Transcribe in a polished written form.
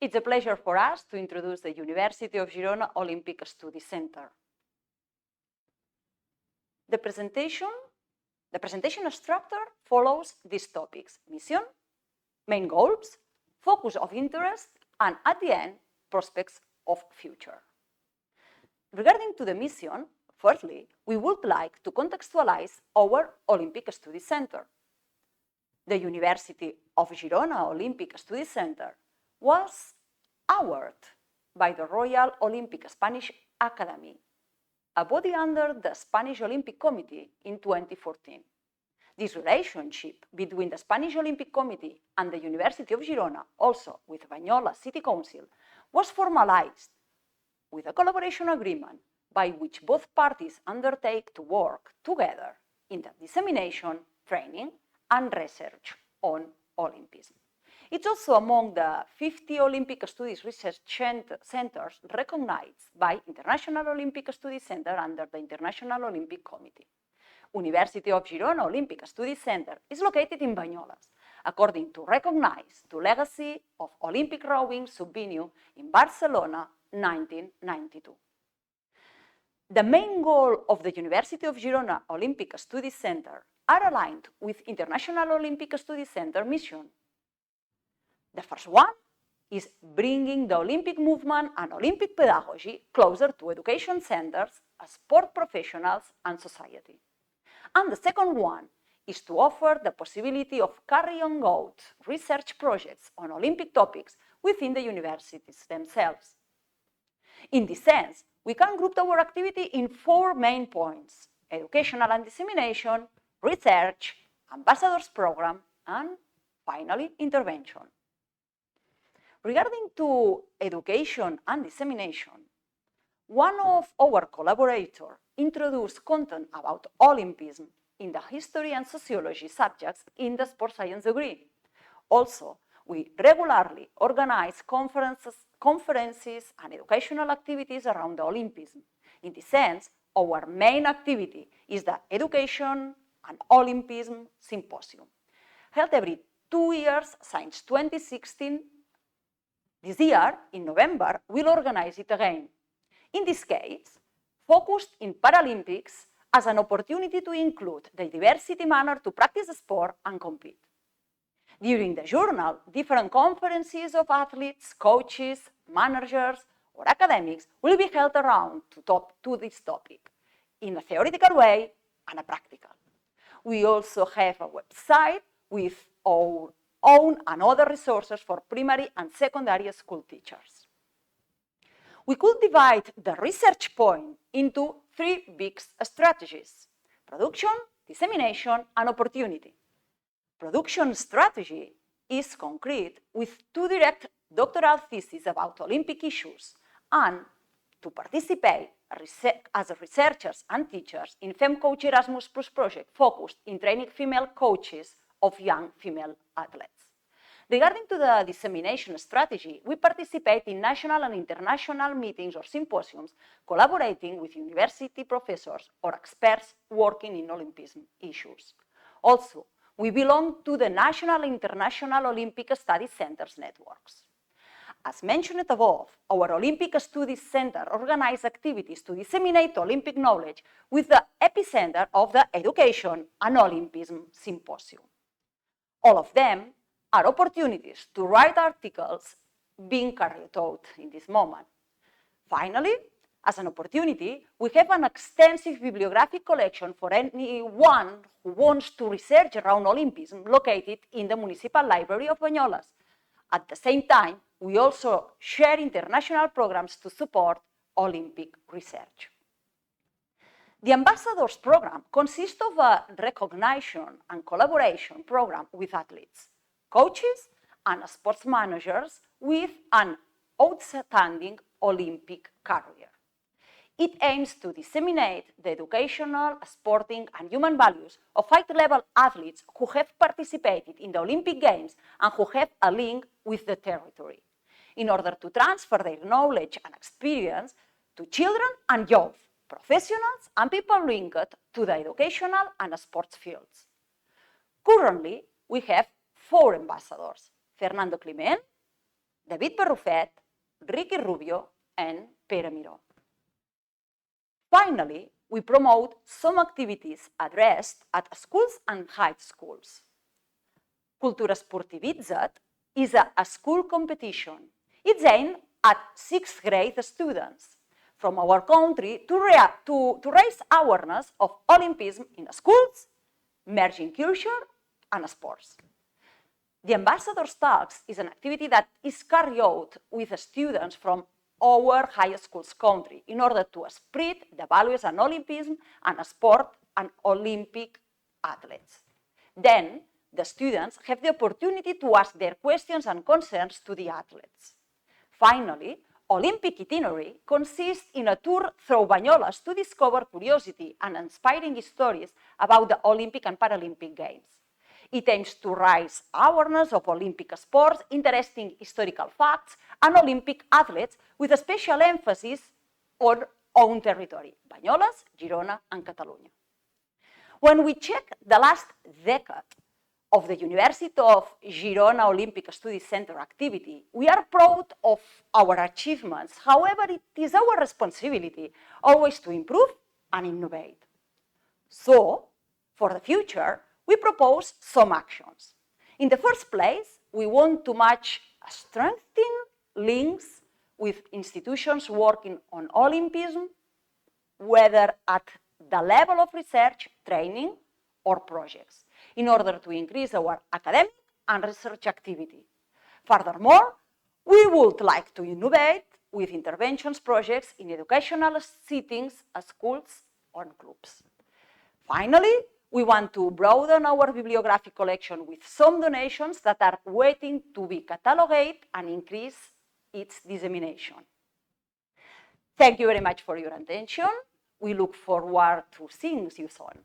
It's a pleasure for us to introduce the University of Girona Olympic Study Center. The presentation structure follows these topics: mission, main goals, focus of interest, and at the end, prospects of future. Regarding to the mission, firstly, we would like to contextualize our Olympic Study Center. The University of Girona Olympic Study Center was awarded by the Royal Olympic Spanish Academy, a body under the Spanish Olympic Committee, in 2014. This relationship between the Spanish Olympic Committee and the University of Girona, also with Banyoles City Council, was formalized with a collaboration agreement by which both parties undertake to work together in the dissemination, training, and research on Olympism. It's also among the 50 Olympic Studies Research Centers recognized by International Olympic Study Center under the International Olympic Committee. University of Girona Olympic Study Center is located in Banyoles, according to recognize the legacy of Olympic rowing sub-venue in Barcelona, 1992. The main goal of the University of Girona Olympic Study Center are aligned with International Olympic Study Center mission. The first one is bringing the Olympic movement and Olympic pedagogy closer to education centers, sport professionals, and society. And the second one is to offer the possibility of carrying out research projects on Olympic topics within the universities themselves. In this sense, we can group our activity in 4 main points: educational and dissemination, research, ambassadors program, and finally, intervention. Regarding to education and dissemination, one of our collaborators introduced content about Olympism in the history and sociology subjects in the sports science degree. Also, we regularly organize conferences and educational activities around the Olympism. In this sense, our main activity is the Education and Olympism Symposium, held every 2 years since 2016. This year, in November, we'll organize it again. In this case, focused in Paralympics as an opportunity to include the diversity manner to practice sport and compete. During the journal, different conferences of athletes, coaches, managers, or academics will be held around to this topic in a theoretical way and a practical. We also have a website with our own and other resources for primary and secondary school teachers. We could divide the research point into 3 big strategies: production, dissemination, and opportunity. Production strategy is concrete with 2 direct doctoral theses about Olympic issues and to participate as researchers and teachers in FemCoach Erasmus Plus project focused in training female coaches of young female athletes. Regarding to the dissemination strategy, we participate in national and international meetings or symposiums, collaborating with university professors or experts working in Olympism issues. Also, we belong to the National and International Olympic Study Centers networks. As mentioned above, our Olympic Studies Center organizes activities to disseminate Olympic knowledge with the epicenter of the Education and Olympism Symposium. All of them are opportunities to write articles being carried out in this moment. Finally, as an opportunity, we have an extensive bibliographic collection for anyone who wants to research around Olympism located in the Municipal Library of Banyoles. At the same time, we also share international programs to support Olympic research. The Ambassadors Program consists of a recognition and collaboration program with athletes, coaches, and sports managers with an outstanding Olympic career. It aims to disseminate the educational, sporting, and human values of high-level athletes who have participated in the Olympic Games and who have a link with the territory, in order to transfer their knowledge and experience to children and youth, professionals, and people linked to the educational and sports fields. Currently, we have 4 ambassadors: Fernando Climent, David Berrufet, Ricky Rubio, and Pere Miró. Finally, we promote some activities addressed at schools and high schools. Cultura Esportivitzat is a school competition. It's aimed at 6th grade students from our country to raise awareness of Olympism in schools, merging culture and sports. The Ambassadors' Talks is an activity that is carried out with students from our high schools country in order to spread the values and Olympism and sport and Olympic athletes. Then, the students have the opportunity to ask their questions and concerns to the athletes. Finally, Olympic Itinerary consists in a tour through Banyoles to discover curiosity and inspiring stories about the Olympic and Paralympic Games. It aims to raise awareness of Olympic sports, interesting historical facts, and Olympic athletes with a special emphasis on own territory, Banyoles, Girona, and Catalunya. When we check the last decade of the University of Girona Olympic Studies Center activity, we are proud of our achievements. However, it is our responsibility always to improve and innovate. So, for the future, we propose some actions. In the first place, we want to match strengthening links with institutions working on Olympism, whether at the level of research, training, or projects, in order to increase our academic and research activity. Furthermore, we would like to innovate with interventions projects in educational settings, schools, or clubs. Finally, we want to broaden our bibliographic collection with some donations that are waiting to be catalogued and increase its dissemination. Thank you very much for your attention. We look forward to seeing you soon.